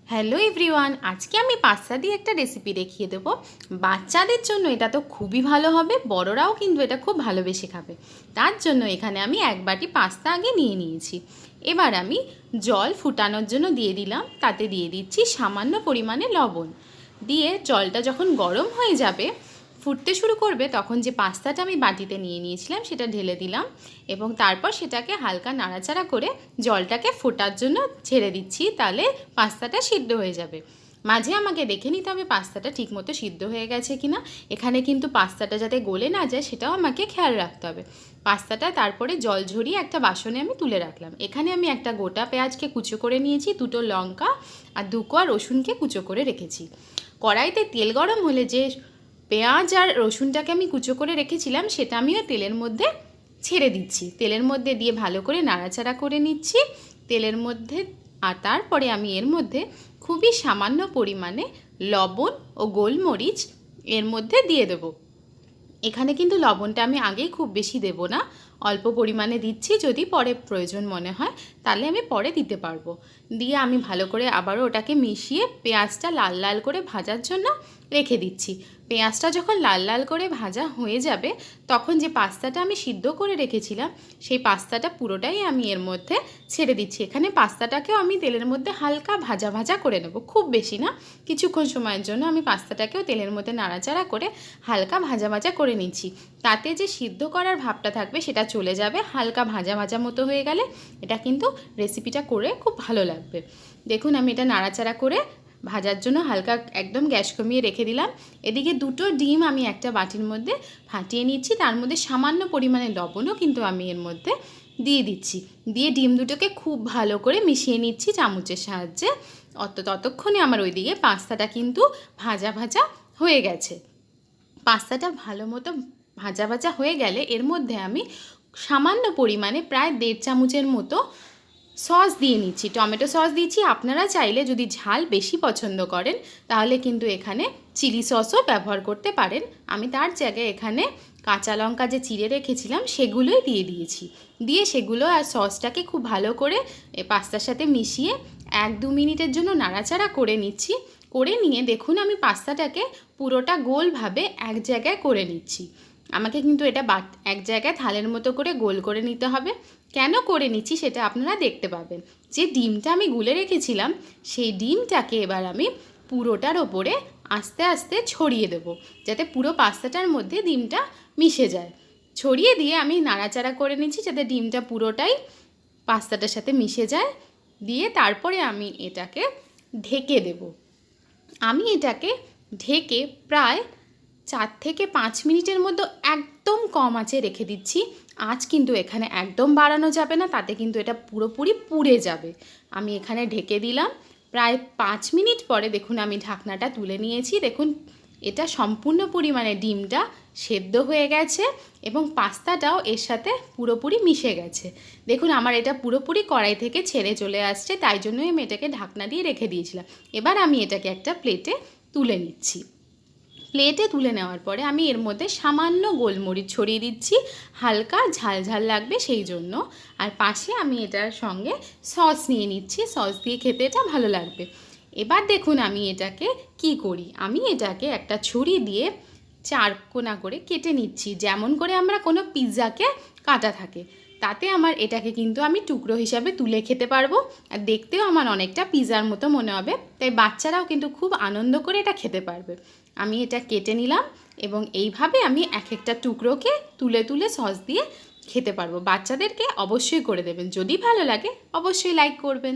Hello everyone, আজকে আমি pasta দিয়ে একটা রেসিপি দেখিয়ে দেবো। বাচ্চাদের জন্য এটা তো খুবই ভালো হবে, বড়রাও কিন্তু এটা খুব ভালোবেসে খাবে। তার জন্য এখানে আমি এক বাটি পাস্তা আগে নিয়ে নিয়েছি। এবার আমি জল ফুটানোর জন্য দিয়ে দিলাম, তাতে দিয়ে দিচ্ছি সামান্য পরিমাণে লবণ। দিয়ে জলটা যখন গরম হয়ে যাবে, ফুটতে শুরু করবে, তখন যে পাস্তাটা আমি বাটিতে নিয়ে নিয়েছিলাম সেটা ঢেলে দিলাম এবং তারপর সেটাকে হালকা নাড়াচাড়া করে জলটাকে ফোটার জন্য ছেড়ে দিচ্ছি, তাহলে পাস্তাটা সিদ্ধ হয়ে যাবে। মাঝে আমাকে দেখে নিতে হবে পাস্তাটা ঠিকমতো সিদ্ধ হয়ে গেছে কিনা। এখানে কিন্তু পাস্তাটা যাতে গলে না যায় সেটাও আমাকে খেয়াল রাখতে হবে। পাস্তাটা তারপরে জল ঝরিয়ে একটা বাসনে আমি তুলে রাখলাম। এখানে আমি একটা গোটা পেঁয়াজকে কুচো করে নিয়েছি, দুটো লঙ্কা আর 2 কোয়া রসুনকে কুচো করে রেখেছি। কড়াইতে তেল গরম হলে যে পেঁয়াজ আর রসুনটাকে আমি কুচো করে রেখেছিলাম সেটা আমিও তেলের মধ্যে ছেড়ে দিচ্ছি। তেলের মধ্যে দিয়ে ভালো করে নাড়াচাড়া করে নিচ্ছি তেলের মধ্যে। আর তারপরে আমি এর মধ্যে খুবই সামান্য পরিমাণে লবণ ও গোলমরিচ এর মধ্যে দিয়ে দেবো। এখানে কিন্তু লবণটা আমি আগেই খুব বেশি দেব না, অল্প পরিমাণে দিচ্ছি, যদি পরে প্রয়োজন মনে হয় তাহলে আমি পরে দিতে পারবো। দিয়ে আমি ভালো করে আবারও ওটাকে মিশিয়ে পেঁয়াজটা লাল লাল করে ভাজার জন্য রেখে দিচ্ছি। পেঁয়াজটা যখন লাল লাল করে ভাজা হয়ে যাবে, তখন যে পাস্তাটা আমি সিদ্ধ করে রেখেছিলাম সেই পাস্তাটা পুরোটাই আমি এর মধ্যে ছেড়ে দিচ্ছি। এখানে পাস্তাটাকেও আমি তেলের মধ্যে হালকা ভাজা ভাজা করে নেব, খুব বেশি না, কিছুক্ষণ সময়ের জন্য আমি পাস্তাটাকেও তেলের মধ্যে নাড়াচাড়া করে হালকা ভাজা ভাজা করে নিচ্ছি। তাতে যে সিদ্ধ করার ভাবটা থাকবে সেটা চলে যাবে, হালকা ভাজা ভাজা মতো হয়ে গেলে এটা কিন্তু রেসিপিটা করে খুব ভালো লাগবে। দেখুন আমি এটা নাড়াচাড়া করে ভাজার জন্য হালকা একদম গ্যাস কমিয়ে রেখে দিলাম। এদিকে 2টো ডিম আমি একটা বাটির মধ্যে ফাটিয়ে নিচ্ছি, তার মধ্যে সামান্য পরিমাণে লবণও কিন্তু আমি এর মধ্যে দিয়ে দিচ্ছি। দিয়ে ডিম দুটোকে খুব ভালো করে মিশিয়ে নিচ্ছি চামচের সাহায্যে। ততক্ষণে আমার ওইদিকে পাস্তাটা কিন্তু ভাজা ভাজা হয়ে গেছে। পাস্তাটা ভালো মতো ভাজা ভাজা হয়ে গেলে এর মধ্যে আমি সামান্য পরিমাণে প্রায় 1.5 চামচের মতো সস দিয়ে নিচ্ছি, টমেটো সস দিচ্ছি। আপনারা চাইলে যদি ঝাল বেশি পছন্দ করেন তাহলে কিন্তু এখানে চিলি সসও ব্যবহার করতে পারেন। আমি তার জায়গায় এখানে কাঁচা লঙ্কা যে চিড়ে রেখেছিলাম সেগুলোই দিয়ে দিয়েছি। দিয়ে সেগুলো আর সসটাকে খুব ভালো করে পাস্তার সাথে মিশিয়ে 1-2 মিনিটের জন্য নাড়াচাড়া করে নিচ্ছি। করে নিয়ে দেখুন আমি পাস্তাটাকে পুরোটা গোলভাবে এক জায়গায় করে নিচ্ছি। আমাকে কিন্তু এটা এক জায়গায় থালের মতো করে গোল করে নিতে হবে। কেন করে নিচ্ছি সেটা আপনারা দেখতে পাবেন। যে ডিমটা আমি গুলে রেখেছিলাম সেই ডিমটাকে এবার আমি পুরোটার ওপরে আস্তে আস্তে ছড়িয়ে দেবো, যাতে পুরো পাস্তাটার মধ্যে ডিমটা মিশে যায়। ছড়িয়ে দিয়ে আমি নাড়াচাড়া করে নিচ্ছি যাতে ডিমটা পুরোটাই পাস্তাটার সাথে মিশে যায়। দিয়ে তারপরে আমি এটাকে ঢেকে দেব। আমি এটাকে ঢেকে প্রায় 4 থেকে 5 মিনিটের মধ্যে একদম কম আঁচে রেখে দিচ্ছি। আঁচ কিন্তু এখানে একদম বাড়ানো যাবে না, তাতে কিন্তু এটা পুরোপুরি পুড়ে যাবে। আমি এখানে ঢেকে দিলাম। প্রায় 5 মিনিট পরে দেখুন আমি ঢাকনাটা তুলে নিয়েছি। দেখুন এটা সম্পূর্ণ পরিমাণে ডিমটা সেদ্ধ হয়ে গেছে এবং পাস্তাটাও এর সাথে পুরোপুরি মিশে গেছে। দেখুন আমার এটা পুরোপুরি কড়াই থেকে ছেড়ে চলে আসছে, তাই জন্যই আমি এটাকে ঢাকনা দিয়ে রেখে দিয়েছিলাম। এবার আমি এটাকে একটা প্লেটে তুলে নিচ্ছি। প্লেটে তুলে নেওয়ার পরে আমি এর মধ্যে সামান্য গোলমরিচ ছড়িয়ে দিচ্ছি, হালকা ঝাল ঝাল লাগবে সেই জন্য। আর পাশে আমি এটার সঙ্গে সস নিয়ে নিচ্ছি, সস দিয়ে খেতে এটা ভালো লাগবে। এবার দেখুন আমি এটাকে কি করি, আমি এটাকে একটা ছুরি দিয়ে 4 কোনা করে কেটে নিচ্ছি, যেমন করে আমরা কোনো পিৎজাকে কাটা থাকে। তাতে আমার এটাকে কিন্তু আমি টুকরো হিসাবে তুলে খেতে পারবো, আর দেখতেও আমার অনেকটা পিৎজার মতো মনে হবে, তাই বাচ্চারাও কিন্তু খুব আনন্দ করে এটা খেতে পারবে। আমি এটা কেটে নিলাম এবং এইভাবে আমি এক একটা টুকরোকে তুলে তুলে সস দিয়ে খেতে পারবো। বাচ্চাদেরকে অবশ্যই করে দেবেন, যদি ভালো লাগে অবশ্যই লাইক করবেন।